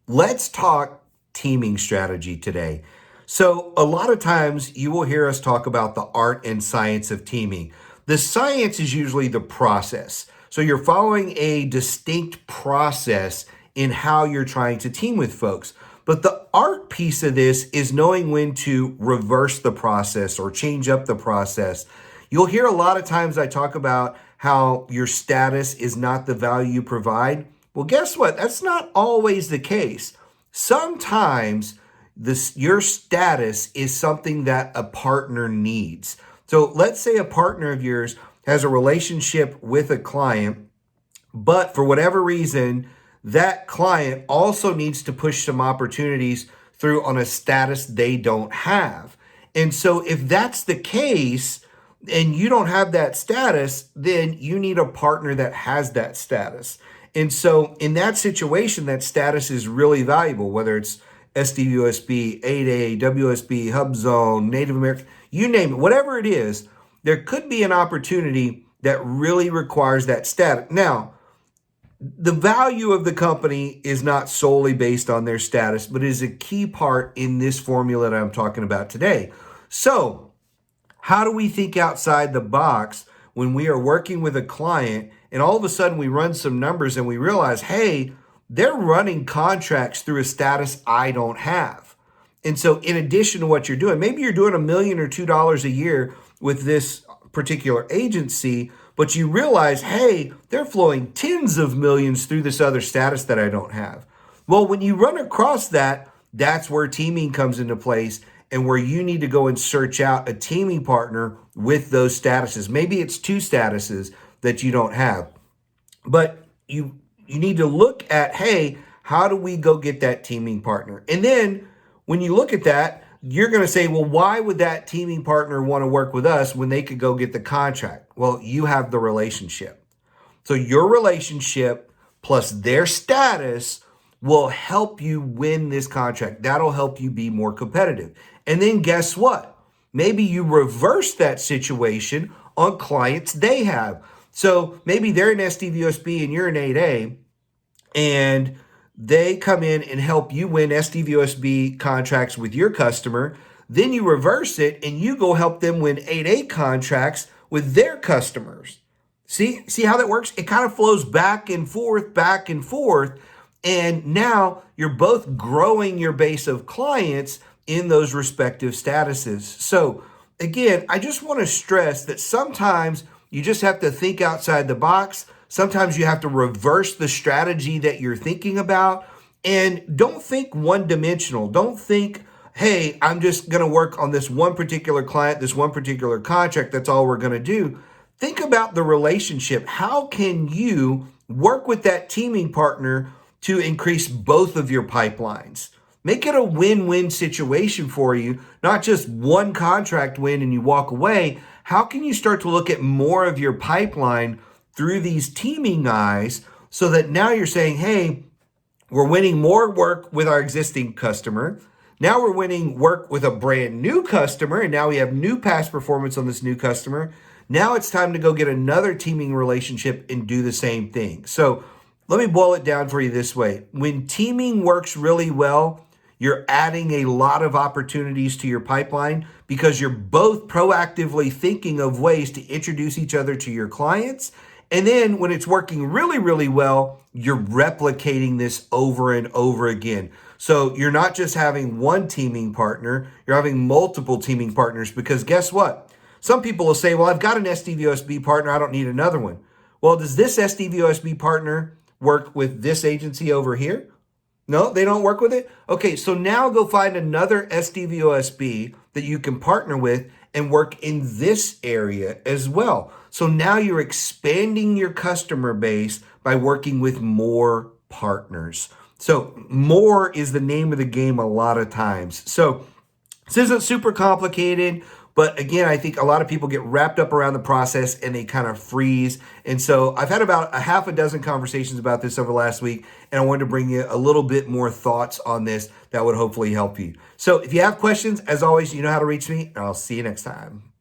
Let's talk teaming strategy today. So, a lot of times you will hear us talk about the art and science of teaming. The science is usually the process. So, you're following a distinct process in how you're trying to team with folks. But the art piece of this is knowing when to reverse the process or change up the process. You'll hear a lot of times I talk about how your status is not the value you provide. Well, guess what? That's not always the case. Sometimes your status is something that a partner needs. So let's say a partner of yours has a relationship with a client, but for whatever reason, that client also needs to push some opportunities through on a status they don't have. And so if that's the case and you don't have that status, then you need a partner that has that status. And so in that situation, that status is really valuable, whether it's SDVOSB, 8A, WSB, Hub Zone, Native American, you name it, whatever it is, there could be an opportunity that really requires that status. Now, the value of the company is not solely based on their status, but is a key part in this formula that I'm talking about today. So, how do we think outside the box when we are working with a client and all of a sudden we run some numbers and we realize, hey, they're running contracts through a status I don't have. And so in addition to what you're doing, maybe you're doing $1 million or $2 million a year with this particular agency, but you realize, hey, they're flowing tens of millions through this other status that I don't have. Well, when you run across that, that's where teaming comes into place and where you need to go and search out a teaming partner with those statuses. Maybe it's 2 statuses that you don't have, but you need to look at, hey, how do we go get that teaming partner? And then when you look at that, you're going to say, well, why would that teaming partner want to work with us when they could go get the contract? Well, you have the relationship. So your relationship plus their status will help you win this contract. That'll help you be more competitive. And then guess what? Maybe you reverse that situation on clients they have. So maybe they're an SDVOSB and you're an 8A, and they come in and help you win SDVOSB contracts with your customer. Then you reverse it and you go help them win 8A contracts with their customers. See how that works? It kind of flows back and forth, back and forth. And now you're both growing your base of clients in those respective statuses. So again, I just want to stress that sometimes you just have to think outside the box. Sometimes you have to reverse the strategy that you're thinking about. And don't think one-dimensional. Don't think, hey, I'm just going to work on this one particular client, this one particular contract. That's all we're going to do. Think about the relationship. How can you work with that teaming partner to increase both of your pipelines? Make it a win-win situation for you, not just one contract win and you walk away. How can you start to look at more of your pipeline through these teaming eyes so that now you're saying, hey, we're winning more work with our existing customer. Now we're winning work with a brand new customer, and now we have new past performance on this new customer. Now it's time to go get another teaming relationship and do the same thing. So let me boil it down for you this way. When teaming works really well, you're adding a lot of opportunities to your pipeline because you're both proactively thinking of ways to introduce each other to your clients. And then when it's working really, really well, you're replicating this over and over again. So you're not just having one teaming partner, you're having multiple teaming partners, because guess what? Some people will say, well, I've got an SDVOSB partner, I don't need another one. Well, does this SDVOSB partner work with this agency over here? No, they don't work with it? Okay, so now go find another SDVOSB that you can partner with and work in this area as well. So now you're expanding your customer base by working with more partners. So more is the name of the game a lot of times. So this isn't super complicated, but again, I think a lot of people get wrapped up around the process and they kind of freeze. And so I've had about a half a dozen conversations about this over the last week, and I wanted to bring you a little bit more thoughts on this that would hopefully help you. So if you have questions, as always, you know how to reach me, and I'll see you next time.